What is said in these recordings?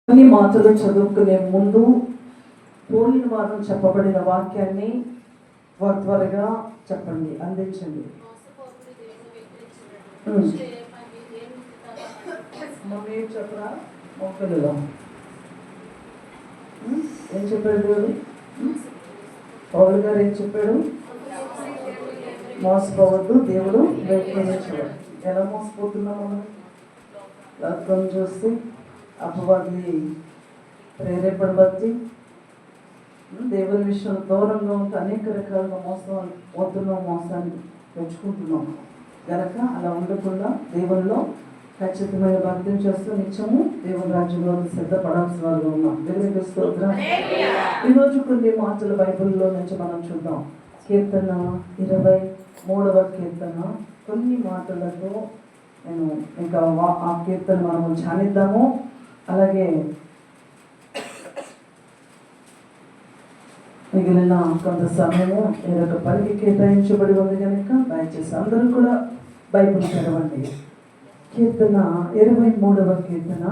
అన్ని మాటలు చదువుకునే ముందు పోయిన వారం చెప్పబడిన వాక్యాన్ని త్వరగా చెప్పండి, అందించండి. చెప్పరా మొక్కలలో ఏం చెప్పాడు పౌలు గారు? ఏం చెప్పాడు? మోసపోవద్దు, దేవుడు వ్యతిరేకించాడు. ఎలా మోసపోతున్నాం మనం? లోకం చూస్తే అపవాది ప్రేరేపణ బట్టి దేవుని విషయంలో దూరంగా ఉంటే అనేక రకాలుగా మోసాన్ని పెంచుకుంటున్నాం కనుక అలా ఉండకుండా దేవునిలో ఖచ్చితమైన భక్తిని చేస్తూ నిత్యము దేవుని రాజ్యంలో సిద్ధపడాల్సిన వారు ఉన్నాం. దేవునికి స్తోత్రం. ఈరోజు కొన్ని మాటలు బైబిల్లో నుంచి మనం చూద్దాం. కీర్తన 23వ కీర్తన కొన్ని మాటలతో నేను ఇంకా ఆ కీర్తన మనము ధ్యానిద్దాము. అలాగే మిగిలిన కొంత సమయము ఏదొక పనికి కేటాయించబడి ఉంది కనుక దయచేసి అందరూ కూడా బైబిల్ చదవండి. కీర్తన 23వ కీర్తన.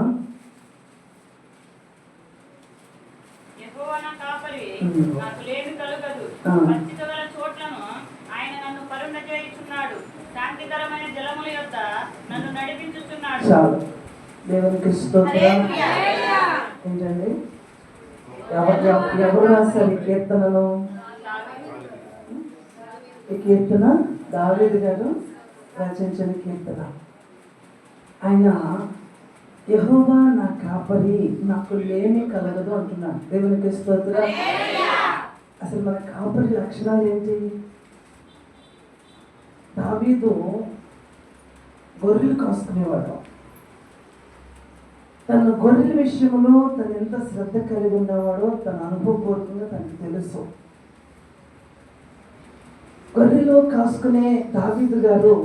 చాలు. దేవునికి స్తోత్రం. ఏంటండి, ఎవరు రాశారు ఈ కీర్తనను? ఈ కీర్తన దావీదు గారు రచించిన కీర్తన. ఆయన యెహోవా నా కాపరి, నాకు లేమి కలగదు అంటున్నాను. దేవునికి స్తోత్రం. అసలు మన కాపరి లక్షణాలు ఏంటి? దావీదు గొర్రెలు కాసుకునేవాడు. తన గొర్రెల విషయంలో తను ఎంత శ్రద్ధ కలిగి ఉన్నవాడో తన అనుభవపూర్వకంగా తనకు తెలుసు. గొర్రెలు కాసుకునే దావీదు గారు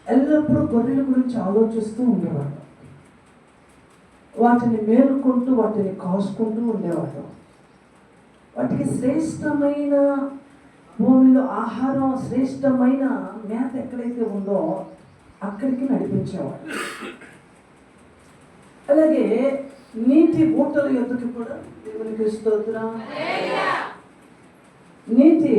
ఎల్లప్పుడూ గొర్రెల గురించి ఆలోచిస్తూ ఉండేవాడు. వాటిని మేలుకుంటూ వాటిని కాసుకుంటూ ఉండేవాడు. వాటికి శ్రేష్టమైన భూమిలో ఆహారం, శ్రేష్టమైన మేత ఎక్కడైతే ఉందో అక్కడికి నడిపించేవాడు. అలాగే నీటి ఊటల యొద్దకు కూడా, దేవునికి స్తోత్రం, నీటి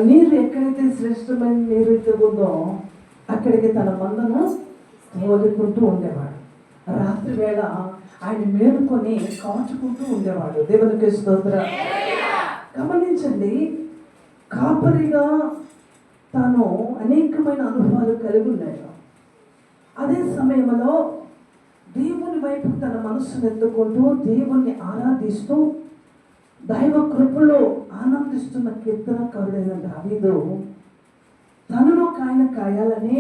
నీరు ఎక్కడైతే శ్రేష్టమైన నీరు అయితే ఉందో అక్కడికి తన మందను తోలుకుంటూ ఉండేవాడు. రాత్రి వేళ ఆయన మేలుకొని కాచుకుంటూ ఉండేవాడు. దేవునికి స్తోత్రం. గమనించండి, కాపరిగా తాను అనేకమైన అనుభవాలు కలిగి ఉన్నాడు. అదే సమయంలో దేవుని వైపు తన మనస్సును ఎత్తుకుంటూ దేవుణ్ణి ఆరాధిస్తూ దైవ కృపలో ఆనందిస్తున్న కీర్తనకారుడైన దావీదు తనలో కాయన కాయాలని,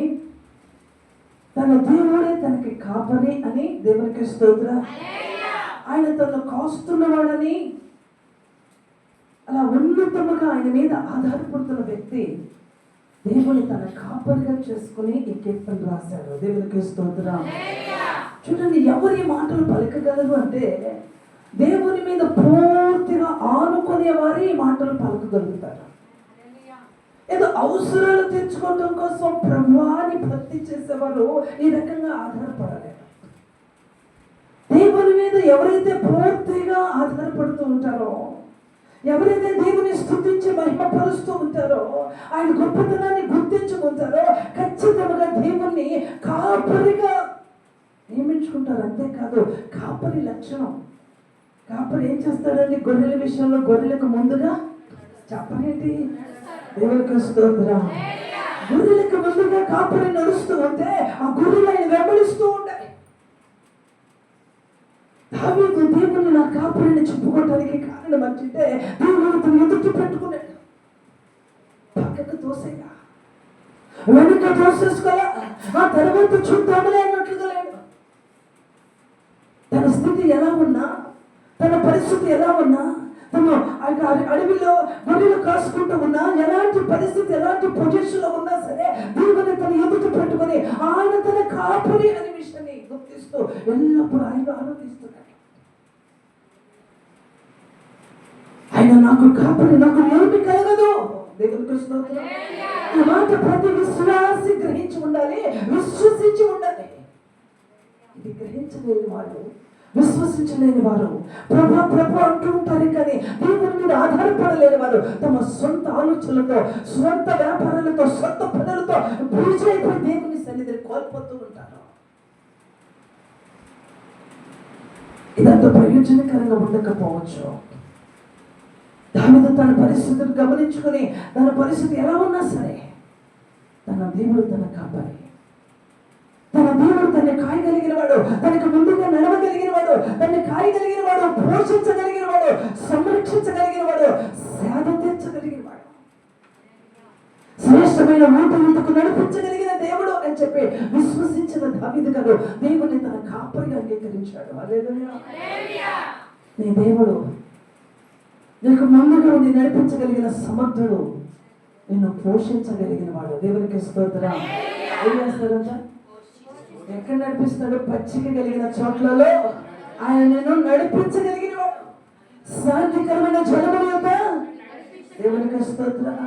తన దేవుడే తనకి కాపరి అని, దేవునికి స్తోత్రం, ఆయన తను కాస్తున్నవాడని, అలా ఉన్నతముగా ఆయన మీద ఆధారపడుతున్న వ్యక్తి దేవుని తన కాపరిగా చేసుకుని ఈ కీర్తన రాశాడు. దేవునికి స్తోత్రం. చూడండి, ఎవరి మాటలు పలకగలరు అంటే దేవుని మీద పూర్తిగా ఆనుకునే వారి మాటలు పలకగలుగుతారు. ఏదో అవసరాలు తెచ్చుకోవడం కోసం ప్రభువాని భక్తి చేసేవారు ఈ రకంగా ఆధారపడలేరు. దేవుని మీద ఎవరైతే పూర్తిగా ఆధారపడుతూ ఉంటారో, ఎవరైతే దేవుని స్తుతించి మహిమపరుస్తూ ఉంటారో, ఆయన గొప్పతనాన్ని గుర్తించుకుంటారో ఖచ్చితంగా దేవుణ్ణి కాపరిగా నియమించుకుంటారు. అంతేకాదు, కాపరి లక్షణం, కాపరి ఏం చేస్తాడండి? గొర్రెల విషయంలో గొర్రెలకు ముందుగా చెప్పనేంటి? దేవునికి స్తోత్రం. గొర్రెలకు ముందుగా కాపరి నడుస్తూ ఉంటే ఆ గొర్రెలు ఆయన వెంబడిస్తూ ఉంటాయి. దావీదు దేవుని నా కాపరిని చెప్పుకోవడానికి కారణం అంటే దేవుడు తను ఎదుటి పెట్టుకున్నాడు. పక్కకు తోసేగా, వెనుక తోసేసుకోలే, ఆ తర్వాత చూద్దామలే అన్నట్లుగా లేడు. తన స్థితి ఎలా ఉన్నా, తన పరిస్థితి ఎలా ఉన్నా, తను అడవిలో గొర్రెలు కాసుకుంటూ ఉన్నా, ఎలాంటి పరిస్థితి, ఎలాంటి పొజిషన్ లో ఉన్నా సరే దేవుని తన ఎదుటి పెట్టుకుని ఆయన తన కాపరి అనే విషయాన్ని గుర్తిస్తూ ఎల్లప్పుడూ ఆయన ఆనందిస్తున్నాడు. ఆయన నాకు కాపరి, నాకు ఏమి కలగదు. దేవునికి స్తోత్రం. ఈ మాట ప్రతి విశ్వాసి గ్రహించి ఉండాలి. విశ్వసించి ఉండాలి. ఇది గ్రహించలేని వారు, విశ్వసించలేని వారు ప్రభు ప్రభు అంటూ ఉంటారు, కానీ దేవుని మీద ఆధారపడలేని వారు తమ సొంత ఆలోచనలతో, సొంత వ్యాపారాలతో, సొంత పనులతో బిజీ అయిపోయి దేవుని సన్నిధిని కోల్పోతూ ఉంటారు. ఇదంతా ప్రయోజనకరంగా ఉండకపోవచ్చు. దావీదు తన పరిస్థితిని గమనించుకొని, తన పరిస్థితి ఎలా ఉన్నా సరే తన దేవుడు తన కాపరి, తన దేవుడు తనని కాయగలిగిన వాడు, తనకు ముందుగా నడవగలిగిన వాడు, తనని కాయగలిగిన వాడు, పోషించగలిగిన వాడు, సంరక్షించగలిగిన వాడు, సేద తీర్చగలిగిన వాడు, శ్రేష్టమైన ఊటకు నడిపించగలిగిన దేవుడు అని చెప్పి విశ్వసించిన దావీదు గారు దేవుని తన కాపరిగా అంగీకరించాడు. హల్లెలూయా. నీ దేవుడు నీకు ముందుగా ఉండి నడిపించగలిగిన సమర్థుడు, నిన్ను పోషించగలిగిన వాడు. దేవునికి స్తోత్రం. ఏం చేస్తాడంట? ఎక్కడ నడిపిస్తాడు? పచ్చిక కలిగిన చోట్లలో ఆయన నిన్ను నడిపించగలిగిన వాడు. శాంతికరమైన జలముల యొక్క దేవునికి స్తోత్రం.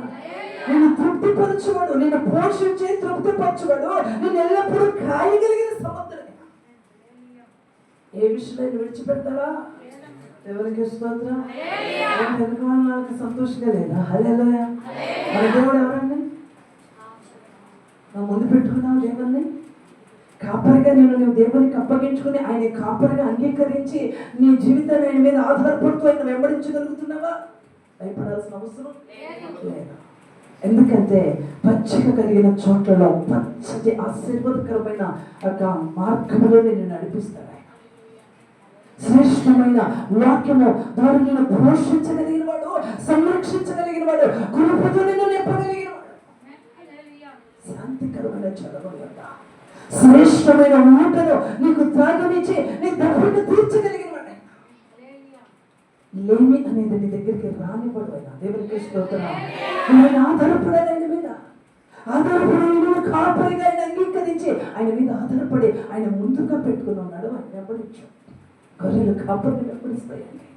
నిన్ను తృప్తిపరచువాడు, నిన్ను పోషించి తృప్తిపరచువాడు, నిన్ను ఎల్లప్పుడూ కాయగలిగిన సమర్థుడు. ఏ విషయంలో విడిచిపెడతాడా? దేవునికి స్తోత్రం. నాకు సంతోషంగా లేదా? హల్లెలూయా. మన దేవుడు ఎవరండి? నువ్వు ముందు పెట్టుకున్నావు దేవుణ్ణి కాపరిగా. నువ్వు దేవునికి అప్పగించుకుని ఆయన కాపరిగా అంగీకరించి నీ జీవితాన్ని ఆయన మీద ఆధారపడుతూ ఆయన వెంబడించగలుగుతున్నావా? భయపడాల్సిన అవసరం లేదు. ఎందుకంటే పచ్చిక కలిగిన చోట్లలో పచ్చటి ఆశీర్వాదకరమైన ఒక మార్గంలో నేను నడిపిస్తాను. శ్రేష్టమైన వాక్యము ద్వారా నేను పోషించగలిగిన వాడు, సంరక్షించగలిగిన వాడు, కృపతో నిన్ను నింపగలిగిన వాడు, శాంతికరమైన జలముల శ్రేష్టమైన ఊటను నీకు త్రాగనిచ్చి నీ దప్పును తీర్చగలిగిన వాడు. లేమి అనేది నీ దగ్గరికి రానివ్వడు. అయినా దేవునికి స్తోత్రం. ఆయన ఆధారపడాలి, ఆయన మీద ఆధారపడి నువ్వు కాపరిగా ఆయన అంగీకరించి ఆయన మీద ఆధారపడి ఆయన ముందుగా పెట్టుకుని ఉన్నాడు. ఆయన వెంబడించు. గొర్రెలు కాపరిని వెంబడిస్తాయండి.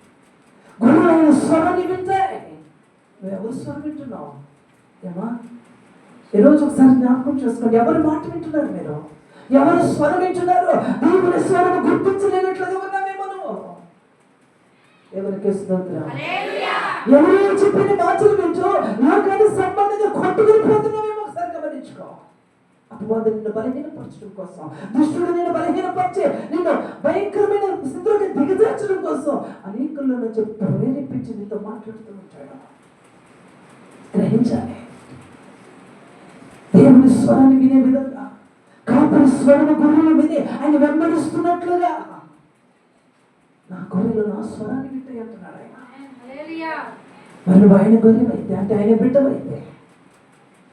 గొర్రెలు ఆయన స్వరాన్ని వింటాయి. నువ్వు ఎవరు స్వరం వింటున్నావు? ఏమా ఈరోజు ఒకసారి జ్ఞాపకం చేసుకోండి. ఎవరి మాట వింటున్నారు మీరు? ఎవరు స్వరం వింటున్నారు? దేవుని స్వరం గుర్తించలేనట్లుగా ఉన్నామేమో నువ్వు. ఎవరికి స్తోత్రం. ఎవరు చెప్పిన మాటలు వింటూ నాకైనా సంబంధంగా కొట్టుకుని పోతున్నామేమో ఒకసారి గమనించుకో. అపవాది నిన్ను బలహీనపరచడం కోసం, దుష్టుడు నిన్ను బలహీనపరిచి నిన్ను భయంకరమైన స్థితిలోకి దిగజార్చడం కోసం అనేకుల్లో నుంచి ప్రేరేపించి నీతో మాట్లాడుతూ ఉంటాడు. గ్రహించాలి. దేవుని స్వరాన్ని వినే విధంగా, కాపరి స్వరము గొర్రెలు విని ఆయన వెంబడిస్తున్నట్లుగా నా గొర్రెలు నా స్వరాన్ని వింటాయి అంటున్నాడు ఆయన. మరి నువ్వు ఆయన గొర్రెవైతే, అంటే ఆయన బిడ్డవైతే,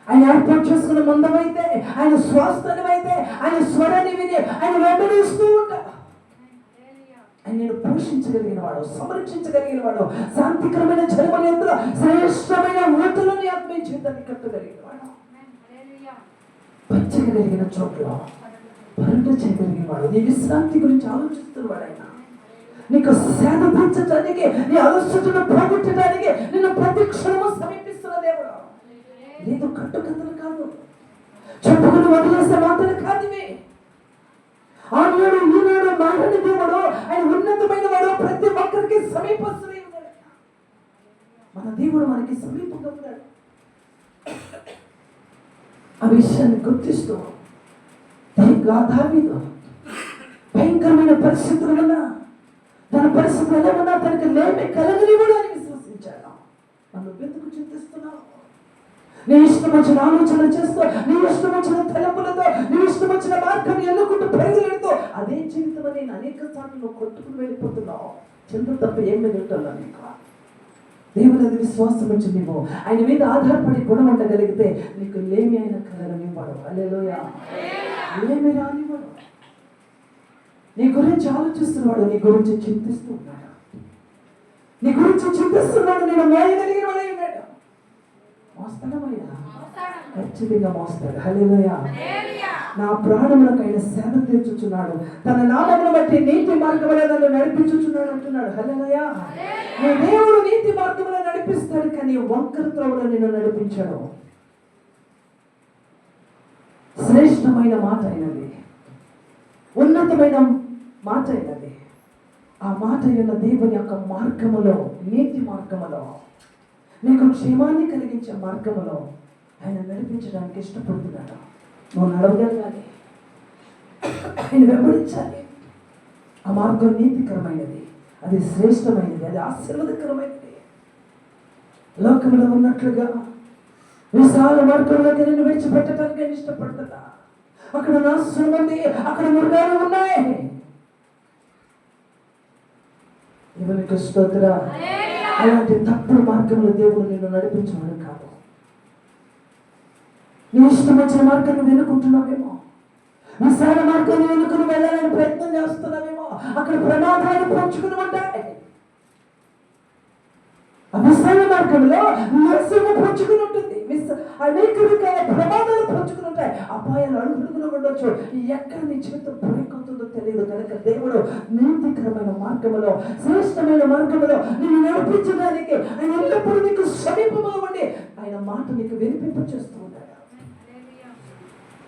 ఆయన ఏర్పాటు చేసుకున్న మందమైతే, ఆయన స్వాస్థ్యమైతే, ఆయన స్వరాన్ని విని ఆయన వెంబడిస్తూ ఉంటాడు. ఆయన నేను పోషించగలిగిన వాడు, సంరక్షించగలిగిన వాడు, శాంతికరమైన జలముల యందు శ్రేష్టమైన ఊటలోని ఆత్మీయ జీవితాన్ని కట్టగలిగిన వాడు, పచ్చగలిగిన చోట్ల పరుట చేయగలిగిన వాడు, నీ విశ్రాంతి గురించి ఆలోచిస్తున్నవాడు ఆయన. నీకు సేద తీర్చడానికి, నీ అలసటను పోగొట్టడానికి నిన్ను ప్రతి క్షణము సమీపిస్తున్న దేవుడు. లేదు కట్టుకథలు కాదు, చెప్పుకుని వదిలేసే మాటలు కాదు ఇవి. ఆనాడు ఈనాడు మారని దేవుడు, ఆయన ఉన్నతమైన వాడు, ప్రతి ఒక్కరికి సమీపస్తులై ఉన్నాడు. మన దేవుడు మనకి సమీపంగా ఉన్నాడు. ఆ విషయాన్ని గుర్తిస్తూ దావీదు భయంకరమైన పరిస్థితులు ఉన్నా, తన పరిస్థితులు ఎలా ఉన్నా తనకి లేమి కలగనివ్వడు అని విశ్వసించాడు. నన్ను ఎందుకు చింతిస్తున్నావు? నీ ఇష్టం వచ్చిన ఆలోచన చేస్తూ, నీ ఇష్టం వచ్చిన తలంపులతో, నీ ఇష్టం వచ్చిన మార్గం ఎన్నుకుంటూ పెరుగులతో అదే జీవితం అని అనేక సార్లు నువ్వు కొట్టుకుని వెళ్ళిపోతున్నావు. చింత తప్ప ఏమి మిగులుతున్నా నీకు? దేవుని అది విశ్వాసం వచ్చి నీవు ఆయన మీద ఆధారపడి గుణం ఉండగలిగితే నీకు లేమి అయిన కలగనివ్వడు. హల్లెలూయా. లేమి రానివ్వడు. నీ గురించి ఆలోచిస్తున్నాడు, నీ గురించి చింతిస్తున్నాడు, నీ గురించి చింతిస్తున్నాడు. నేను మోయగలిగిన వాడే ఉన్నాడు. మోస్తాడమయ్యా, ఖచ్చితంగా మోస్తాడు. హల్లెలూయా. నా ప్రాణములకు ఆయన సేద తీర్చుచున్నాడు, తన నామమును బట్టి నీతి మార్గములో నన్ను నడిపించుచున్నాడు అంటున్నాడు. హల్లెలూయా. నీ దేవుడు నీతి మార్గములో నడిపిస్తాడు, కానీ వంకర త్రోవలో నిన్ను నడిపించాడు. శ్రేష్ట శ్రేష్టమైన మాట అయినది, ఉన్నతమైన మాట అయినది. ఆ మాట అయిన దేవుని యొక్క మార్గములో, నీతి మార్గములో, నీకు క్షేమాన్ని కలిగించే మార్గములో ఆయన నడిపించడానికి ఇష్టపడుతున్నాడు. నువ్వు నడవగలగాలి, ఆయన వెంబడించాలి. ఆ మార్గం నీతికరమైనది, అది శ్రేష్టమైనది, అది ఆశీర్వాదకరమైనది. లోకంలో ఉన్నట్లుగా విశాల మార్గంలోకి నేను విడిచిపెట్టడానికి నేను ఇష్టపడుతున్నా. అక్కడ నాశనం ఉంది, అక్కడ మృగాలు ఉన్నాయి. దేవునికి స్తోత్రం. అలాంటి తప్పుడు మార్గంలో దేవుడు నిన్ను నడిపించమని కాదు. నీ ఇష్టం వచ్చిన మార్గం నువ్వు ఎన్నుకుంటున్నావేమో, విశాల మార్గాన్ని ఎన్నుకుని వెళ్ళాలని ప్రయత్నం చేస్తున్నావేమో. అక్కడ ప్రమాదాలు పంచుకుని ఉంటాయి. ఆ విశాల మార్గంలో నరసింహ పంచుకుని ఉంటుంది, అనేక రకాల ప్రమాదాలు పంచుకుని ఉంటాయి. అపాయాలు అడుగుడుగులు ఉండొచ్చు. ఎక్కడ నీ జీవితం బ్రేక్ అవుతుందో తెలియదు. కనుక దేవుడు నీతికరమైన మార్గంలో, శ్రేష్టమైన మార్గంలో నిన్ను నడిపించడానికి ఆయన ఎల్లప్పుడూ నీకు సమీపంగా ఉండి ఆయన మాట నీకు వినిపింప చేస్తూ ఉంటాడు.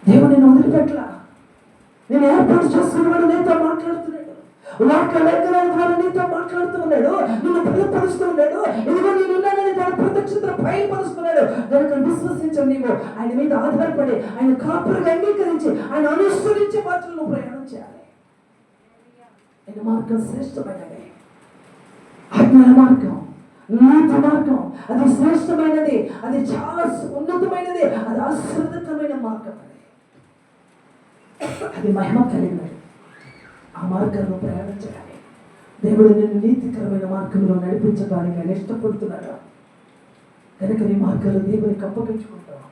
దేవుడు నేను వదిలిపెట్టలా, నేను ఏర్పాటు చేసుకున్నాడు, నీతో మాట్లాడుతున్నాడు. వాక్య లేఖనాల ద్వారా నీతో మాట్లాడుతున్నాడు, నిన్ను బలపరుస్తున్నాడు. ఇదిగో నేనున్నానని తన ప్రత్యక్షతను బయలుపరుస్తున్నాడు. కనుక విశ్వసించండి, నీవు ఆయన మీద ఆధారపడి ఆయన కాపురుగా అంగీకరించి ఆయన అనుసరించే మాటలు నువ్వు ప్రయాణం చేయాలి. ఆయన మార్గం శ్రేష్టమైనది, ఆజ్ఞల మార్గం, నీతి మార్గం, అది శ్రేష్టమైనది, అది చాలా ఉన్నతమైనది, అది ఆశీర్వాదకరమైన మార్గం, అది మహిమ కలిగినది. ఆ మార్గంలో ప్రయాణం చేయాలి. దేవుడు నిన్ను నీతికరమైన మార్గంలో నడిపించడానికి ఆయన ఇష్టపడుతున్నాడు. కనుక నీ మార్గాలు దేవునికి అప్పగించుకుంటావు.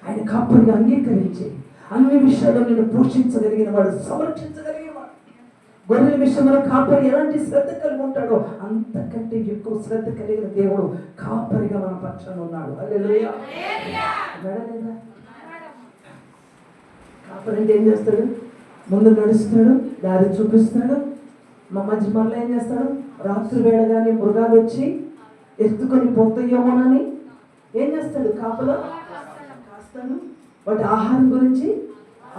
ఆయన కాపురిగా అంగీకరించి అన్ని విషయాల్లో నిన్ను పోషించగలిగిన వాడు, సంరక్షించగలిగిన వాడు. గొర్రెల విషయంలో కాపరి ఎలాంటి శ్రద్ధ కలిగి ఉంటాడో అంతకంటే ఎక్కువ శ్రద్ధ కలిగిన దేవుడు కాపరిగా మన పక్షాన ఉన్నాడు. హల్లెలూయా. కాపరి అంటే ఏం చేస్తాడు? ముందు నడుస్తాడు, దారి చూపిస్తాడు. మా మధ్య మళ్ళీ ఏం చేస్తాడు? రాత్రి వేళ కానీ మృగాలు వచ్చి ఎత్తుకొని పోతాయేమోనని ఏం చేస్తాడు? కాపలా కాస్తాడు. వాటి ఆహారం గురించి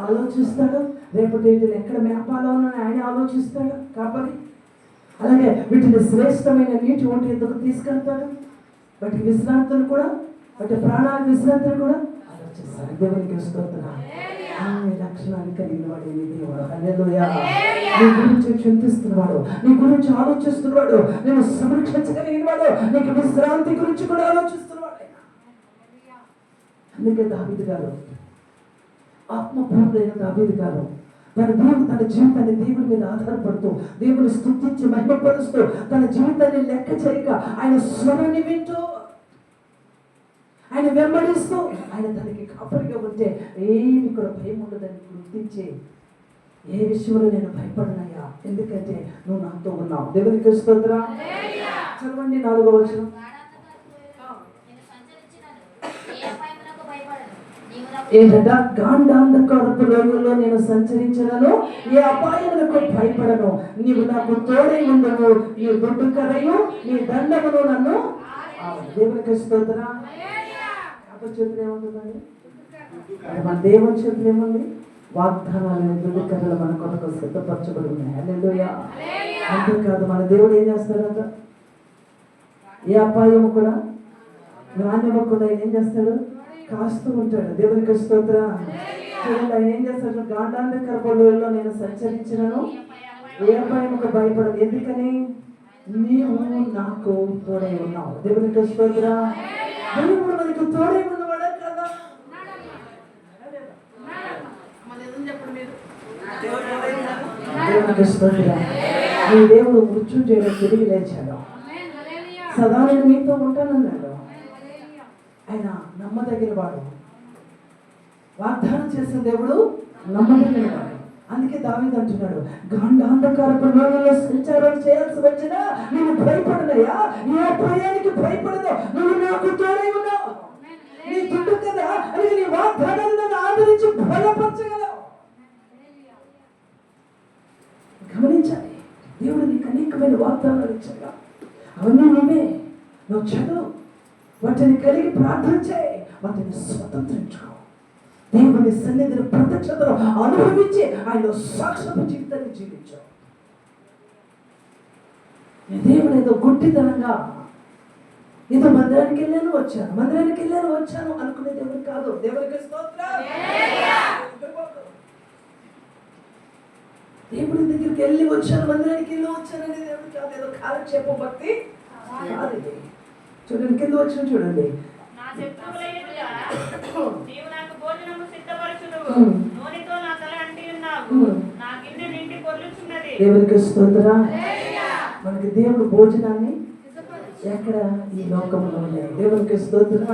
ఆలోచిస్తాడు. రేపటి వీటిని ఎక్కడ మేపాలో అని ఆయన ఆలోచిస్తాడు కాపరి. అలాగే వీటిని శ్రేష్టమైన నీటి ఒంటి ఎందుకు తీసుకెళ్తాడు. వాటి విశ్రాంతిని కూడా, వాటి ప్రాణాల విశ్రాంతిని కూడా ఆలోచిస్తాడు. దేవునికి స్తోత్రం. లక్షణాన్ని కలిగిన వాడు నీ దేవుడు. హల్లెలూయా. నీ గురించి చింతిస్తున్నవాడు, నీ గురించి ఆలోచిస్తున్నవాడు, నేను సంరక్షించగలిగిన వాడు, నీకు విశ్రాంతి గురించి కూడా ఆలోచిస్తున్నవాడు. అందుకే దావీదు గారు, ఆత్మపూర్ణుడైన దావీదు గారు తన జీవితాన్ని దేవుడి మీద ఆధారపడుతూ, దేవుని స్తుతించి మహిమపరుస్తూ, తన జీవితాన్ని లెక్క చేయక ఆయన స్వరాన్ని వింటూ, ఆయన వెంబడిస్తూ, ఆయన తనకి కాపరిగా ఉంటే ఏమి కూడా భయం ఉండదని గుర్తించి, ఏ విషయంలో నేను భయపడనయ్యా, ఎందుకంటే నువ్వు నాతో ఉన్నావు. దేవునికి స్తోత్రం. చదవండి 4వ వచనం. ఏదట గాండాంధకారపు లోయలో నేను సంచరించినను ఏ అపాయములకు భయపడను. నీవు నాకు తోడై ఉండవు, నీ దొడ్డు కర్రయు నీ దండమును నన్ను. దేవునికి స్తోత్రం. చేతులు ఏముంటుందండి? మన దేవుని చేతులు ఏముంది? వాగ్దానాలు, దుడ్డు కర్రలు మన కొరకు సిద్ధపరచబడి ఉన్నాయి. హల్లెలూయా. అంతేకాదు, మన దేవుడు ఏం చేస్తాడంట? ఏ అపాయము కూడా రానివ్వకుండా ఆయన ఏం చేస్తాడు? కాస్తూ ఉంటాడు. దేవునికి స్తోత్రం. చూడండి, ఆయన ఏం చేస్తాడు? గాండాంధకారపు లోయలో నేను సంచరించినను ఏ అపాయముకు భయపడను, ఎందుకని నీవు నాకు తోడై ఉన్నావు. దేవునికి స్తోత్రం. దేవుడు మనకు తోడై ఉన్నవాడే కదా. దేవునికి స్తోత్రం. నీ దేవుడు మృత్యుంజయుడు తిరిగి లేచాడు. సదా నేను మీతో ఉంటానన్నాడు. ఆయన నమ్మదగిన వాడు. వాగ్దానం చేసిన దేవుడు నమ్మదగిన వాడు. అందుకే దావీదు అంటున్నాడు, గాండాంధకారపు లోయలో సంచారం చేయాల్సి వచ్చినా నేను భయపడనయ్యా, ఏ అపాయానికి భయపడదు, నువ్వు నాకు తోడై ఉన్నావు. నీ దుడ్డు కదా అని నీ వాగ్దానాన్ని నన్ను ఆదరించి బలపరచగలవు. గమనించాలి, దేవుడు నీకు అనేకమైన వాగ్దానాలు ఇచ్చాడు. అవన్నీ నువ్వే, నువ్వు చదువు, వాటిని కలిగి ప్రార్థన చేయి, వాటిని స్వతంత్రించుకో. దేవుని సన్నిధిని ప్రత్యక్షతను అనుభవించి ఆయన సాక్షపు జీవితాన్ని జీవించావు. దేవుడు ఏదో గుడ్డితనంగా ఏదో మందిరానికి వెళ్ళాను వచ్చాను అనుకునే దేవుడు కాదు. దేవునికి స్తోత్రం. దేవుడి దగ్గరికి వెళ్ళి వచ్చాను, మందిరానికి వెళ్ళి వచ్చానని దేవుడు కాదు. ఏదో కాలక్షేప భక్తి కాదు ఇది. చూడండి, కింద వచ్చిన చూడండి. దేవునికి స్తోత్రం. మనకి దేవుడు భోజనాన్ని ఎక్కడ? ఈ లోకంలోనే. దేవునికి స్తోత్రం.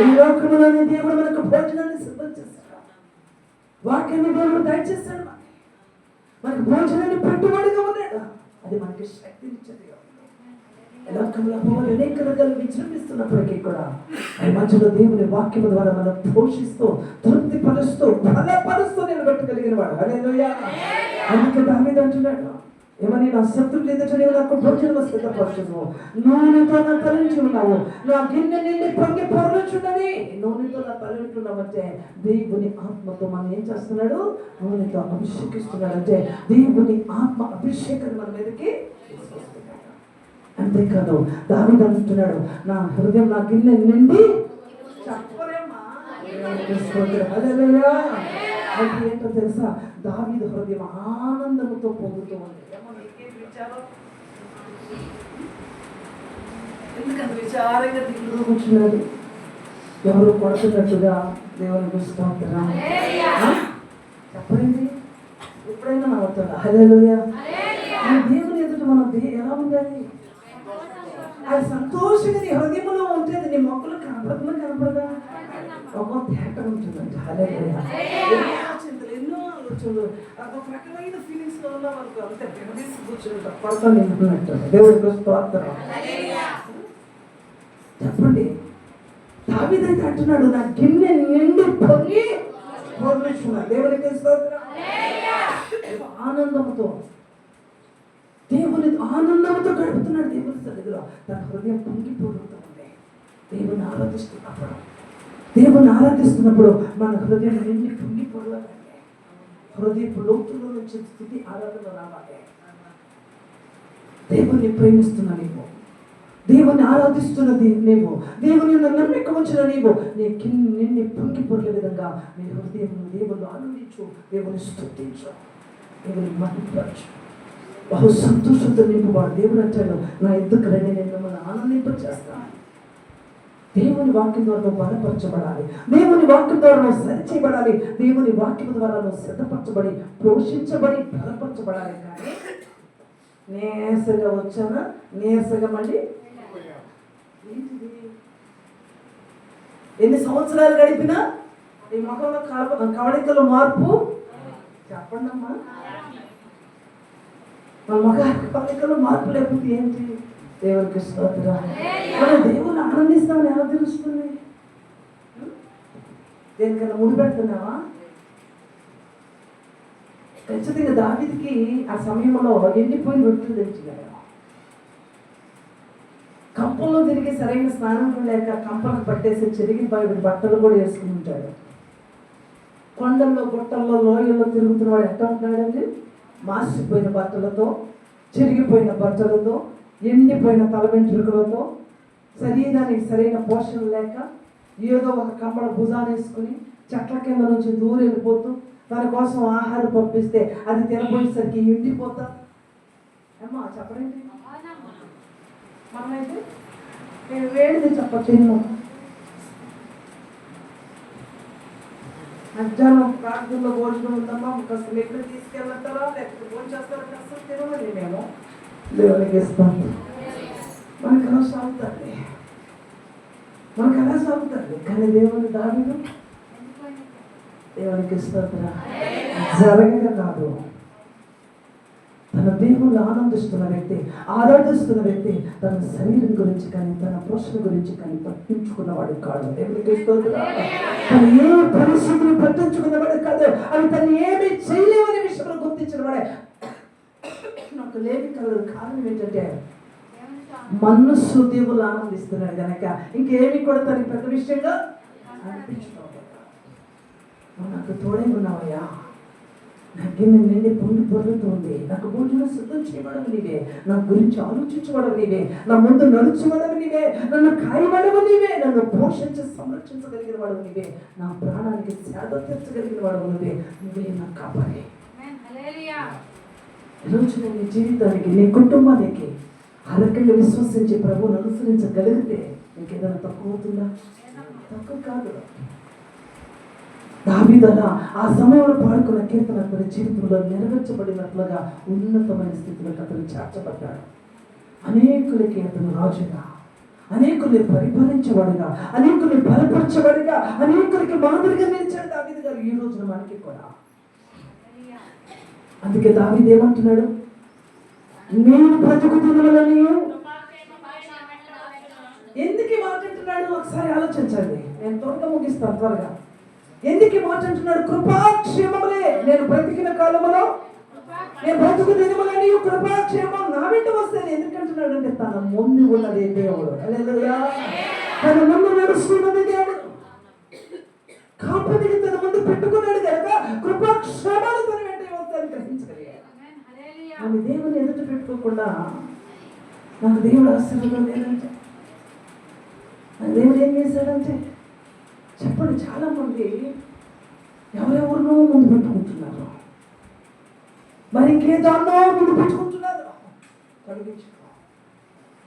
ఈ లోకంలోనే దేవుడు మనకు భోజనాన్ని సిద్ధం చేస్తాడు. వాక్యాన్ని దేవుడు దయచేస్తాడు. మనకు భోజనాన్ని పెట్టుబడిగా ఉన్నాడు. అది మనకి శక్తినిచ్చేది. లోకంలో అనేక రకాలు విజృంభిస్తున్నప్పటికీ కూడా ఆ మధ్యలో దేవుని వాక్యం ద్వారా మనం పోషిస్తూ, తృప్తి పరుస్తూ, బలపరుస్తూ నిలబెట్టగలిగిన వాడు. హల్లెలూయా. అందుకే దావీదు అంటున్నాడు, ఏమని? నా శత్రువులు ఎదుట నీవు నాకు భోజనం సిద్ధపరచును, నూనెతో నా తలంచి ఉన్నావు, నా గిన్నె నిండి పొంగి పొరలుచున్నది. నూనెతో నా తలంటున్నామంటే దేవుని ఆత్మతో మనం ఏం చేస్తున్నాడు? నూనెతో అభిషేకిస్తున్నాడు. అంటే దేవుని ఆత్మ అభిషేకాన్ని మన మీదకి తీసుకొస్తున్నాడు. అంతేకాదు, దావీదు అంటున్నాడు, నా హృదయం నా గిన్నె నిండి చెప్పలేమా. హల్లెలూయా. అంటే ఏంటో తెలుసా? దావీదు హృదయం ఆనందముతో పొందుతూ ఉంది. ఎందుకంత విచారంగా దిగులు కూర్చున్నాడు? ఎవరు కొడుతున్నట్టుగా. దేవునికి స్తోత్రం. చెప్పండి, ఎప్పుడైనా నవ్వుతాడు. హల్లెలూయా. దేవుని ఎదుట మనం ఎలా ఉండాలి? అది సంతోషంగా నీ హృదయంలో ఉంటే నీ మొక్కలు కనపడదా? ఒక తేట ఉంటుందంట. హల్లెలూయా. ఎన్నో ఆలోచనలు, ఒక రకమైన ఫీలింగ్స్ లో ఉన్న మనకు అంతే బిగదీసి కూర్చుంటాం. పడతాను నింటున్నట్టు. దేవుడికి స్తోత్రం. చెప్పండి, దావీదైతే అంటున్నాడు, నా గిన్నె నిండి పొంగి పొర్లుచున్నది. దేవునికి స్తోత్రం. ఆనందంతో, దేవుని ఆనందంతో గడుపుతున్నాడు. దేవుని సన్నిధిలో తన హృదయం పొంగి పొర్లుతూ ఉంది. దేవుని ఆరాధిస్తున్నప్పుడు మన హృదయం నిండి పొంగి పొరలాలంటే హృదయపు లోతుల్లో నుంచి స్థితి ఆరాధన రావాలి. దేవుని ప్రేమిస్తున్న నీవు, దేవుని ఆరాధిస్తున్నది నీవు, దేవుని నమ్మిక ఉంచిన నీవు, నీ నిండి పొంగి పొరలే విధంగా నీ హృదయం దేవుని ఆనందించు, దేవుని స్తుతించు, దేవుని మహిమపరచు. బహు సంతోషంతో నింపువాడు. దేవుడు అంటాడు, నా ఎద్దుకు రండి, నేను మిమ్మల్ని ఆనందింపచేస్తాను. దేవుని వాక్యం ద్వారా నువ్వు బలపరచబడాలి. దేవుని వాక్యం ద్వారా నువ్వు సరిచేయబడాలి. దేవుని వాక్యం ద్వారా నువ్వు సిద్ధపరచబడి, పోషించబడి, బలపరచబడాలి. కానీ నీరసగా వచ్చానా, నీరసగా మళ్ళీ ఏంటిది? ఎన్ని సంవత్సరాలు గడిపినా ఈ ముఖంలో కవళికలో మార్పు చెప్పండి అమ్మా. మన ముఖ కవళికలో మార్పు లేకపోతే ఏంటి? దేవునికి స్తోత్రం. మనం దేవుని ఆనందిస్తామని ఎలా తెలుస్తుంది? దేనికన్నా ముడి పెడుతున్నావా? ఖచ్చితంగా దావీదుకి ఆ సమయంలో ఎండిపోయిన రొట్టెలు తెచ్చినాడు. కంపల్లో తిరిగి సరైన స్నానం లేక కంపలకు పట్టేసి చెరిగి బట్టలు కూడా వేసుకుని ఉంటాడు. కొండల్లో, గుట్టల్లో, లోయల్లో తిరుగుతున్నవాడు ఎట్లా ఉంటున్నాడండి? మాసిపోయిన బట్టలతో, చెరిగిపోయిన బట్టలతో, ఎండిపోయిన తల వెంట్రుకలతో, శరీరానికి సరైన పోషణ లేక ఏదో ఒక కమ్మల భుజాన్ని వేసుకుని చెట్ల కింద నుంచి దూరం వెళ్ళిపోతూ తన కోసం ఆహారం పంపిస్తే అది తినబోయేసరికి ఎండిపోతా. అమ్మా చెప్పండి. మనమైతే నేను వేడిది తిన్నాం. మధ్యాహ్నం ప్రార్థనలో భోజనం ఉందమ్మా, కాస్త ఎక్కడ తీసుకెళ్తారా లేకపోతే భోజనం చేస్తారా, కాస్త తినమని మేము దేవునికి ఇస్తాం. మనకు ఎలా సాగుతుంది, కానీ దేవుని దావీదు దేవునికి స్తోత్రం. జరగక కాదు, తన దేవుళ్ళు ఆనందిస్తున్న వ్యక్తి, ఆరాధిస్తున్న వ్యక్తి తన శరీరం గురించి కానీ తన పోషణ గురించి కానీ పట్టించుకున్నవాడు కాదు. దేవునికి స్తోత్రం. తను ఏ పరిస్థితిని పట్టించుకున్నవాడు కాదు. అవి తను ఏమి చేయలేవనే విషయంలో గుర్తించిన వాడే. నాకు లేని కారణం ఏంటంటే మనస్సు దేవుళ్ళు ఆనందిస్తున్నాడు కనుక ఇంకేమి కూడా తనకి పెద్ద విషయంగా అనిపించుకోవాలి. నువ్వు నాకు తోడే ఉన్నావయ్యా, నా గిన్నె నిండి పొంగి పొర్లుతుంది, నాకు భోజనం సిద్ధం చేయబడవు నీవే, నా గురించి ఆలోచించబడవు నీవే, నా ముందు నడుచుబడవు నీవే, నన్ను కాయబడవు నీవే, నన్ను పోషించి సంరక్షించగలిగిన వాడవు నీవే, నా ప్రాణానికి సేద తీర్చగలిగిన వాడవు నువ్వే నా కాపరి. ఈరోజు నేను నీ జీవితానికి, నీ కుటుంబానికి ఆ రకంగా విశ్వసించి ప్రభువును అనుసరించగలిగితే ఇంకేదైనా తక్కువ అవుతుందా? తక్కువ కాదు. దావీదు ఆ సమయంలో పాడుకున్న కీర్తన అతని జీవితంలో నెరవేర్చబడినట్లుగా ఉన్నతమైన స్థితిలోకి అతను చేర్చబడ్డాడు. అనేకులకి అతను రాజుగా, అనేకుల్ని పరిపాలించేవాడుగా, అనేకుల్ని బలపరచేవాడుగా, అనేకులకి మాదిరిగా నిలిచాడు దావీదు గారు. ఈ రోజున మనకి కూడా అందుకే దావీదు ఏమంటున్నాడు? నేను బ్రతుకుతున్నదని ఎందుకు మాట్లాడుతున్నాడు? ఒకసారి ఆలోచించండి. నేను త్వరగా ముగిస్తాను, త్వరగా. ఎందుకు మాట్లాడుతున్నాడు? కృపాక్షేమములే, నేను బ్రతికిన కాలంలో, నేను బ్రతుకు దినములని కృపాక్షేమం నా వెంట వస్తాను. ఎందుకంటున్నాడు అంటే తన ముందు ఉన్నది దేవుడు. హల్లెలూయా. తన ముందు నడుస్తున్నది దేవుడు. కాపరిని తన ముందు పెట్టుకున్నాడు కనుక కృపాక్షేమాలు తన వెంట వస్తాయని గ్రహించగలిగాడు. ఆమె దేవుని ఎదుట పెట్టుకోకుండా నాకు దేవుడు ఆశీర్వాదం లేదంటే, దేవుడు ఏం చేశాడంటే చెప్పండి. చాలా మంది ఎవరెవరినో ముందు పెట్టుకుంటున్నారు, మరి ఇంకేదాన్నో ముందు పెట్టుకుంటున్నారు. తొలగించుకో,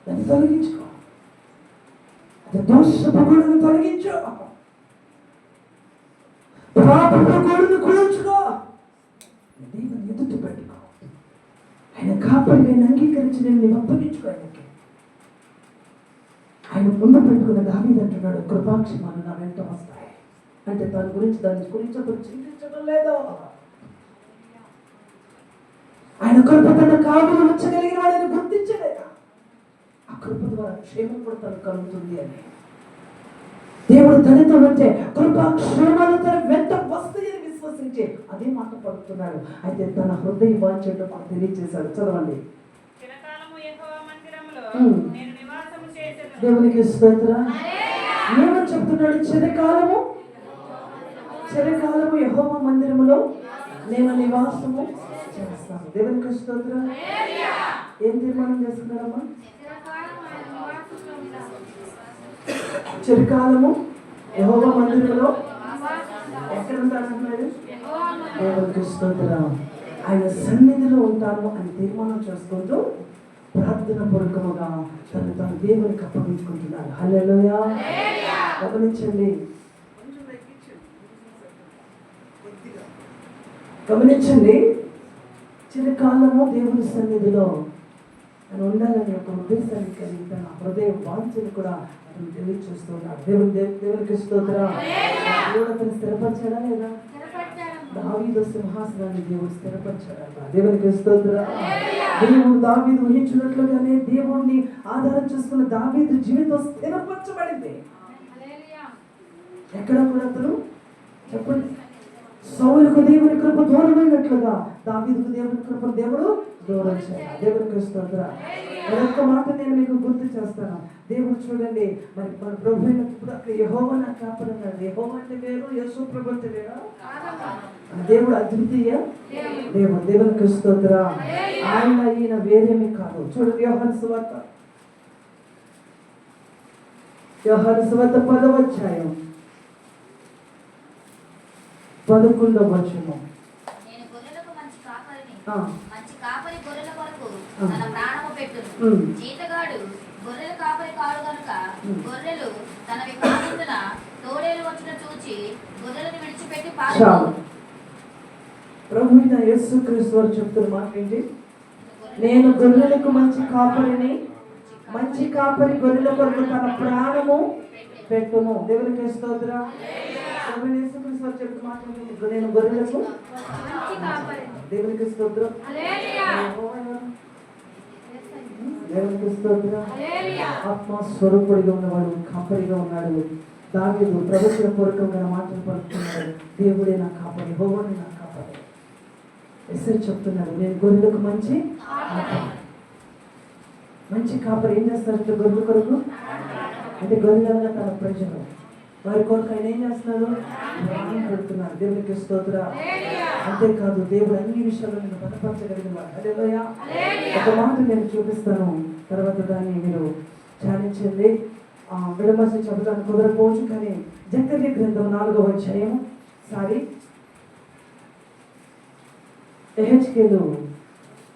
దాన్ని తొలగించుకో, అది దోషపు గూడును తొలగించు, పాపపు గూడును కూల్చుకో, దేవుని ఎదుట పెట్టుకో. ఆయన కాపరి నేను అంగీకరించి నేను అప్పగించుకో. ఆయన ముందు పెట్టుకున్న దావీదు అంటున్నాడు కృపాక్షేమాలు నా వెంట వస్తాయి అంటే దాని గురించి అతను చింతించడం లేదు. ఆయన కృప తన కాపులు ఉంచగలిగిన వాడిని గుర్తించలేక ఆ కృప ద్వారా క్షేమం కూడా తనకు కలుగుతుంది అని దేవుడు తనతో ఉంటే కృపాక్షేమాలు తన వెంట వస్తాయని విశ్వసించి అదే మాట పడుతున్నాడు. అయితే తన హృదయ వాంఛను మాకు తెలియజేశాడు. చదవండి. దేవునికి స్తోత్రం. ఏమని చెప్తున్నాడు? చిరకాలము యెహోవా మందిరములో నేను నివాసము చేస్తాను. దేవునికి స్తోత్రం. ఏం తీర్మానం చేసుకున్నారమ్మా? చిరకాలము యెహోవా మందిరములో ఎక్కడ ఉంటానంటున్నాడు? దేవునికి స్తోత్రం. ఆయన సన్నిధిలో ఉంటాను అని తీర్మానం చేసుకుంటూ ప్రార్థన పూర్వకముగా తను దేవునికి అప్పగించుకుంటున్నాడు. హల్లెలూయా. గమనించండి. చిరకాలము దేవుని సన్నిధిలో తను ఉండాలని ఒక ఉద్దేశాన్ని కలిగి తన హృదయ వాంఛను కూడా అతను తెలియజేస్తున్నాడు. దేవునికి స్తోత్రం. దేవుడు అతను స్థిరపరచాడా లేదా? దావీదు సింహాసనాన్ని దేవుడు స్థిరపరచాడట. దేవునికి స్తోత్రం. దేవుడు దావీదు ఊహించినట్లుగానే దేవుడిని ఆధారం చేసుకున్న దావీదు జీవితం స్థిరపరచబడింది. ఎక్కడ కూడా అతను చెప్పండి, సౌలుకు దేవుని కృప దూరమైనట్లుగా దావీదుకు దేవుని కృప దేవుడు దూరం చేయాలి. దేవునికి స్తోత్రం. మరొక మాట నేను మీకు గుర్తు చేస్తాను. దేవుడు చూడండి, మరి మన ప్రభు అయినప్పుడు అక్కడ యెహోవా నా కాపరన్నాడు. యెహోవా అంటే వేరు, యేసు ప్రభు అంటే వేరా? దేవుడు అద్వితీయ దేవుడు. దేవునికి స్తోత్రం. ఆయన ఈయన వేరేమీ కాదు. చూడండి యోహాను సువార్త 10వ అధ్యాయం 11వ వచనం. మంచి కాపరి గొర్రెల కొరకు తన ప్రాణము పెట్టును. జీతగాడు గొర్రెల కాపరి కాడు గనుక గొర్రెలు తనవి కానందున తోడేలు వచ్చిన చూచి గొర్రెలను విడిచిపెట్టి పారిపోవు. ప్రభు యేసుక్రీస్తు వారు చెప్తున్న మాట ఏంటి? నేను గొర్రెలకు మంచి కాపరిని, మంచి కాపరి గొర్రెల కొరకు తన ప్రాణము పెట్టును. దేవునికి స్తోత్రం. ప్రభు యేసుక్రీస్తు వారు చెప్తున్న మాట ఏంటి? నేను గొర్రెలకు దేవునికి స్తోత్రం. దేవునికి స్తోత్రం. ఆత్మస్వరూపుడిగా ఉన్నవాడు, కాపరిగా ఉన్నాడు. దావీదు ప్రవచన పూర్వకంగా మాటలు పలుకుతున్నాడు. దేవుడే నా కాపరి, యెహోవానే నా కాపరి. ఎస్ఐ చెప్తున్నాడు, నేను గొర్రెలకు మంచి కాపరి. ఏం చేస్తారంటే గొర్రెల కొరకు అంటే గొర్రెలుగా తన ప్రజలు వారి కొరకు ఆయన ఏం చేస్తున్నారు? ప్రాణం పెడుతున్నారు. దేవునికి స్తోత్రం. అంతేకాదు దేవుడు అన్ని విషయాల్లో నేను బలపరచగలిగిన వాడు. హల్లెలూయా. ఒక మాట నేను చూపిస్తాను, తర్వాత దాన్ని మీరు ధ్యానించండి. విడమర్చి చెప్పడానికి కుదరకపోవచ్చు, కానీ జకర్యా గ్రంథం 4వ అధ్యాయం యెహెజ్కేలు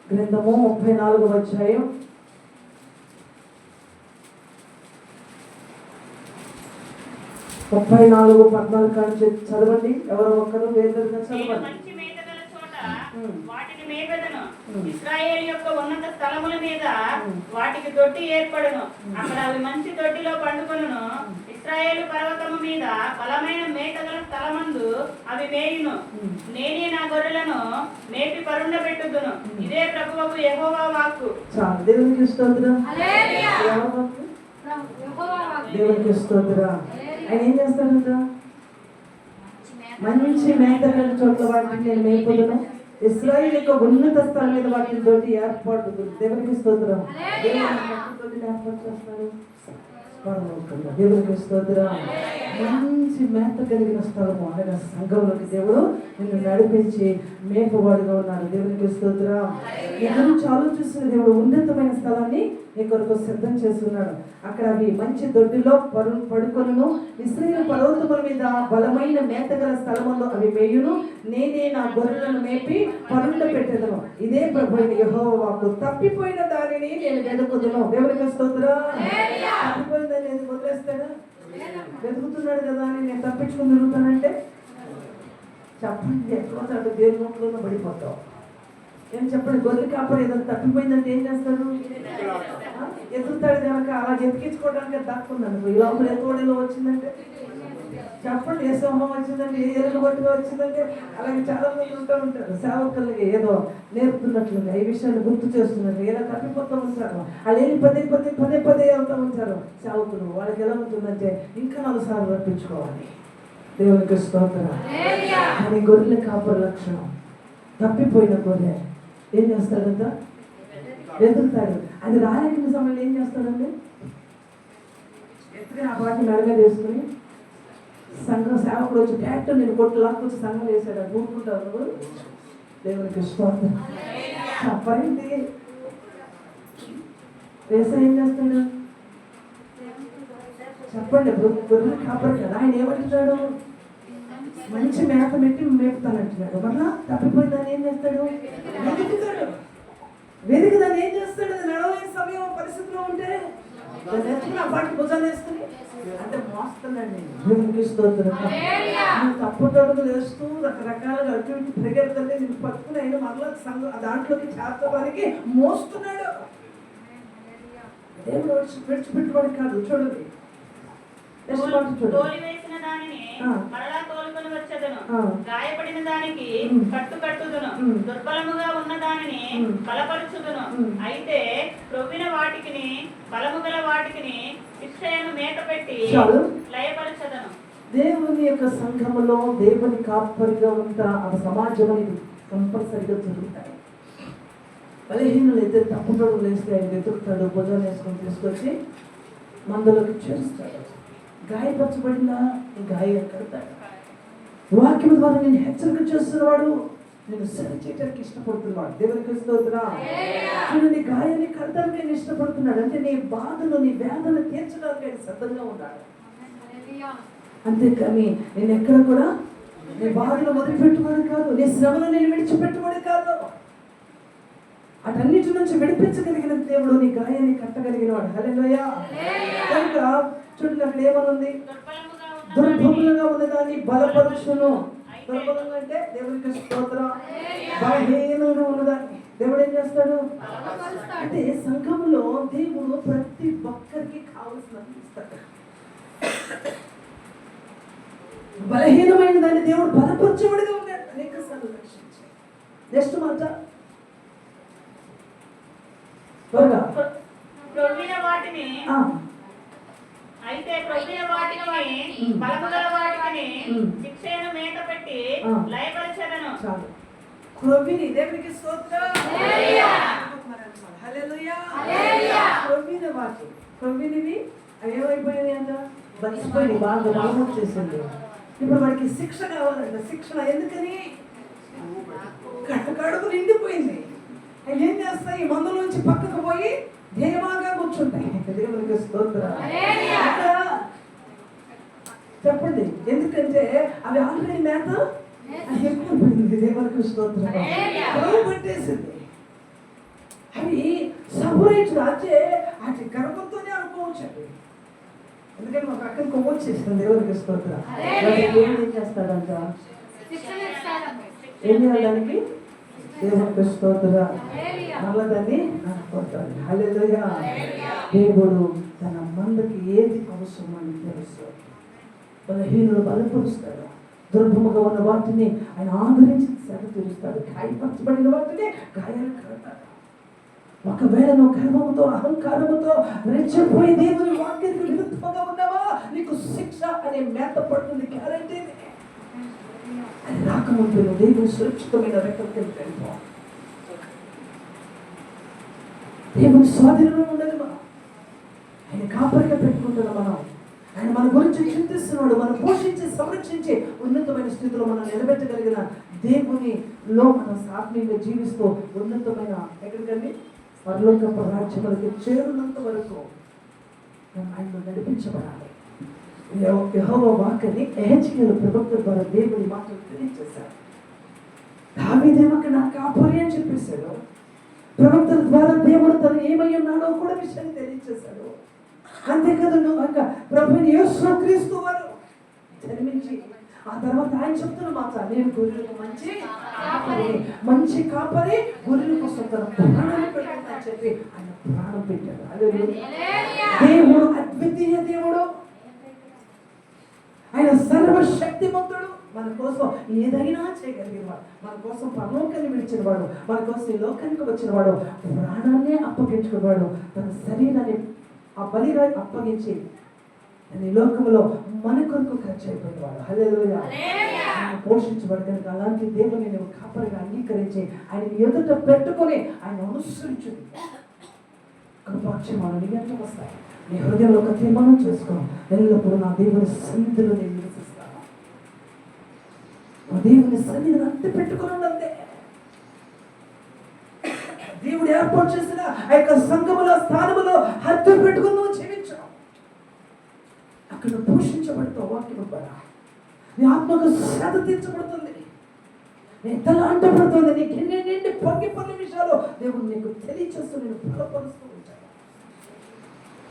గ్రంథము 34వ అధ్యాయం 34:14 కాంచి చదవండి. ఎవరో ఒక్కరు వేదన చదవండి. వాటిని మేపెదను, ఇశ్రాయేలు యొక్క ఉన్నత స్థలముల మీద వాటికి దొడ్డి ఏర్పడును, అక్కడ అవి మంచి దొడ్డిలో పండుకొనును. ఇశ్రాయేలు పర్వతము మీద బలమైన మేతగల స్థలమందు అవి మేయును. నేనే నా గొర్రెలను మేపి పరుండబెట్టుదును. ఇదే ప్రభువకు యెహోవా వాక్కు. చాలు. దేవునికి స్తోత్రం. దేవునికి స్తోత్రం. ఆయన ఏం చేస్తాడంట? మంచి మేతగల చోట్ల వాటిని నేను మేపుదును, ఇశ్రాయేలు యొక్క ఉన్నత స్థలం మీద వాటిని తోటి ఏర్పడుతుంది. దేవునికి స్తోత్రం. ఏర్పాటు చేస్తారు పరలోకంలో. దేవునికి స్తోత్రం. మంచి మేత కలిగిన స్థలము ఆయన సంఘంలోకి దేవుడు నిన్ను నడిపించి మేపవాడుగా ఉన్నాడు. దేవునికి స్తోత్రం. నీ గురించి ఆలోచిస్తున్న దేవుడు ఉన్నతమైన స్థలాన్ని నీ కొరకు సిద్ధం చేస్తున్నాడు. అక్కడ అవి మంచి దొడ్డిలో పడుకొనును, ఇశ్రాయేలు పర్వతముల మీద బలమైన మేతగల స్థలములో అవి మేయును. నేనే నా గొర్రెలను మేపి పరుండ పెట్టెదను. ఇదే ప్రభువైన యెహోవా వాక్కు. తప్పిపోయిన దానిని నేను వెతుకుదును. దేవునికి స్తోత్రం. తప్పిపోయిన దాన్ని ఎందుకు వదిలేస్తాడా? వెతుకుతున్నాడు కదా అని నేను తప్పించుకుని తిరుగుతానంటే చెప్పండి, ఎక్కడో అటు దేవుని నోట్లోనే పడిపోతావు. ఏం చెప్పండి, గొర్రె కాపరి ఏదైనా తప్పిపోయిందంటే ఏం చేస్తాడు? ఎదుగుతాడు కనుక అలా ఎతికించుకోవడానికి దాక్కున్నాను. ఈ లోపల ఎత్తుకోవడంలో వచ్చిందంటే చెప్పండి, ఏ సింహం వచ్చిందంటే, ఏ ఎరుగు పట్టుగా వచ్చిందంటే, అలాగే చాలా మంది ఉంటూ ఉంటారు. సేవకులకి ఏదో నేర్పుతున్నట్లుగా ఈ విషయాన్ని గుర్తు చేస్తున్నట్టు ఎలా తప్పిపోతూ ఉంటారు. వాళ్ళు ఏది పదే వెళ్తూ ఉంటారు సేవకులు. వాళ్ళకి ఎలా ఉంటుందంటే ఇంకా 4 సార్లు రప్పించుకోవాలి. దేవునికి స్తోత్రం. కానీ గొర్రెల కాపరి లక్షణం, తప్పిపోయిన గొర్రె ఏం చేస్తాడంట? వెతుకుతాడు. అది రాయకిన సమయంలో ఏం చేస్తాడండి? ఎత్తుగా ఆ పాటి మెడగా చేసుకుని సంఘం సేవకుడు వచ్చి డైరెక్ట్ నేను కొట్టు లాక్కొచ్చి సంఘం వేసాడు. అది ఊరుకుంటావు నువ్వు? దేవునికి స్తోత్రం. చెప్పండి, వేసా ఏం చేస్తాడు? చెప్పండి. గొర్రెల కాపరి కదా, ఆయన ఏమంటున్నాడు? మంచి మేత పెట్టి మేపుతానంటున్నాడు. మళ్ళా తప్పిపోయిందని ఏం చేస్తాడు? వెతికి దాన్ని ఏం చేస్తాడు? నడవలేని సమయం పరిస్థితిలో ఉంటే ఆ పాటి భుజాలు వేసుకుని అంటే మోస్తున్నాడు. నేను తప్పుటడుగులు వేస్తూ రకరకాలుగా అటు ఇటు పరిగెడుతుంటే నేను పట్టుకుని అయినా మళ్ళా దాంట్లోకి చేర్చడానికి మోస్తున్నాడు. దేవుడు విడిచిపెట్టుబడి కాదు. చూడండి, తోలివేసిన దానిని మరలా తోలుకొని వచ్చేదను, గాయపడిన దానికి కట్టుదును, దుర్బలముగా ఉన్న దానిని బలపరుచుదును. అయితే క్రొవ్విన వాటికిని బలము గల వాటికిని శిక్షను మేత పెట్టి లయపరచదను. దేవుని యొక్క సంఘములో దేవుని కాపరిగా ఉంటా ఆ సమాజం అనేది కంపల్సరిగా జరుగుతాయి. బలహీనులు అయితే తప్పుటడు వేస్తే ఆయన వెతుకుతాడు, భుజం వేసుకొని తీసుకొచ్చి మందులోకి చేరుస్తాడు. గాయపరచబడిన గాయం కడతాడు. వాక్యం ద్వారా నేను హెచ్చరిక చేస్తున్నవాడు, నేను సరి చేయడానికి ఇష్టపడుతున్నాడు. దేవునికి స్తోత్రం. చూడండి, గాయాన్ని కడతానికి నేను ఇష్టపడుతున్నాడు అంటే నీ బాధను, నీ వేదన తీర్చడానికి ఆయన సిద్ధంగా ఉన్నాడు. అంతేకాని నేను ఎక్కడ కూడా నీ బాధను వదిలిపెట్టుకోవడం కాదు, నీ శ్రమను నేను విడిచిపెట్టుకోవడం కాదు. అటన్నిటి నుంచి విడిపించగలిగిన దేవుడు నీ గాయాన్ని కట్టగలిగిన వాడు. హల్లెలూయా. కనుక చూడండి, అక్కడ ఏమనుంది? దుర్భములుగా ఉన్నదాన్ని బలపరుచును. దుర్బలంగా అంటే దేవునికి స్తోత్రం. బలహీనంగా ఉన్నదాన్ని దేవుడు ఏం చేస్తాడు అంటే సంఘములో దేవుడు ప్రతి ఒక్కరికి కావలసినది ఇస్తాడు. బలహీనమైన దాన్ని దేవుడు బలపరచబడిగా ఉన్నాడు. అనేక సార్లు రక్షించి నెక్స్ట్ మాట వాటిని అయితే క్రొవ్విన వాటిని బలముగల వాటిని శిక్షను మేత పెట్టి లయపరచెదను. చాలు. క్రొవ్విని దేవునికి స్తోత్రం. హల్లెలూయా. క్రొవ్విన వాటి క్రొవ్వినివి ఏమైపోయినాయి అంట? మర్చిపోయి బాగా బలం వచ్చేసింది. ఇప్పుడు వాడికి శిక్ష కావాలంట. శిక్షణ ఎందుకని? కడుపు నిండిపోయింది. అవి ఏం చేస్తాయి? ఈ మందులోంచి పక్కకు పోయి ధీమాగా కూర్చుంటాయి. దేవునికి స్తోత్రం. చెప్పండి, ఎందుకంటే అవి ఆల్రెడీ మేత అది ఎక్కువైపోయింది. దేవునికి స్తోత్రం. బరువు పట్టేసింది. అవి సపరేట్ రాజే వాటి గర్భంతోనే అనుకోవచ్చు. ఎందుకంటే మా పక్కన కొవ్వు వచ్చేసింది. దేవునికి స్తోత్రం. ఏం చేస్తాడంట? ఏం చేయడానికి? దేవునికి స్తోత్రం. మళ్ళా దాన్ని అనుకుంటాడు. హల్లెలూయా. దేవుడు తన మందకి ఏది అవసరమని తెలుసు. బలహీనులు బలపరుస్తాడు. దుర్భముగా ఉన్న వాటిని ఆయన ఆదరించి సేవ తీరుస్తాడు. గాయపరచబడిన వాటిని గాయాలు కడతాడు. ఒకవేళ నువ్వు గర్వముతో అహంకారముతో రెచ్చిపోయి దేవుని వాక్యానికి విరుద్ధంగా ఉన్నావా, నీకు శిక్ష అనే మేత పడుతుంది. గ్యారంటీ. అది రాకముందు నువ్వు దేవుని సురక్షితమైన రెక్కలకి వెళ్ళిపో. దేవుని స్వాధీనంలో ఉండదు. మనం ఆయన కాపరిగా పెట్టుకుంటున్నాం. మనం ఆయన మన గురించి చింతిస్తున్నాడు. మనం పోషించి సంరక్షించి ఉన్నతమైన స్థితిలో మనం నిలబెట్టగలిగిన దేవునిలో మనం ఆత్మీయంగా జీవిస్తూ ఉన్నతమైన ఎక్కడికండి పరలోకపు రాజ్యములకి చేరున్నంత వరకు ఆయన నడిపించబడాలి. యెహోవా వాక్యాన్ని యెహెజ్కేలు ప్రవక్త ద్వారా దేవుని మాటలు తెలియజేశారు. దావీదేమో నా కాపరి అని చెప్పేశాడు. ప్రవక్తల ద్వారా దేవుడు తను ఏమై ఉన్నాడో కూడా విషయాన్ని తెలియజేశాడు. అంతేకాదు నువ్వు ప్రభుని యేసుక్రీస్తు వారు జన్మించి ఆ తర్వాత ఆయన చెప్తున్న మాట, నేను గొర్రెలకు మంచి కాపరి గొర్రెల కోసం తన ప్రాణాన్ని పెట్టాలని చెప్పి ఆయన ప్రాణం పెట్టాడు. దేవుడు అద్వితీయ దేవుడు. ఆయన సర్వశక్తిమంతుడు. మన కోసం ఏదైనా చేయగలిగినవాడు. మన కోసం పరలోకాన్ని విడిచినవాడు. మన కోసం ఈ లోకానికి వచ్చినవాడు. ప్రాణాన్ని అప్పగించుకున్నవాడు. తన శరీరాన్ని ఆ బలిగా అప్పగించి ఈ లోకంలో మన కొరకు ఖర్చు అయిపోయినవాడు. హల్లెలూయా. ఆయన పోషించబడగలక అలాంటి దేవుని నువ్వు కాపరిగా అంగీకరించి ఆయన ఎదుట పెట్టుకొని ఆయన అనుసరించు. కృపాక్షేమాలు నీ వెంట వస్తాయి. నీ హృదయంలో ఒక తీర్మానం చేసుకో. ఎల్లప్పుడూ నా దేవుని సన్నిధిలో నేను నివసిస్తాను. నా దేవుని సన్నిధిని అంతే పెట్టుకుని అంతే. దేవుడు ఏర్పాటు చేసిన ఆ యొక్క సంఘములో స్థానములో హద్దు పెట్టుకుని నువ్వు జీవించు. అక్కడ పోషించబడతావు. వాక్యం ద్వారా నీ ఆత్మకు శ్రద్ధ తీర్చబడుతుంది. నీ తల అంటబడుతుంది. నీకు ఎన్ని పొంగిపోయిన విషయాలు దేవుడు నీకు తెలియచేస్తూ నేను బలపరుస్తూ ఉంటాను.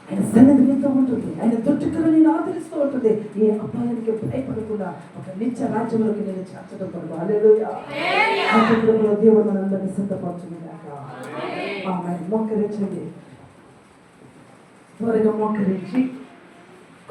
ఆయన సన్నిధి నీతో ఉంటుంది. ఆయన దుర్చకులు నేను ఆదరిస్తూ ఉంటుంది. ఏ అపాయానికి భయపడకుండా ఒక నిత్య రాజ్యంలోకి నేను చేర్చడం కొరకు. హల్లెలూయా. ఆ కుటుంబంలో దేవుడు మనందరినీ సిద్ధపరచును గాక. ఆమేన్. మోకరించండి. త్వరగా మోకరించి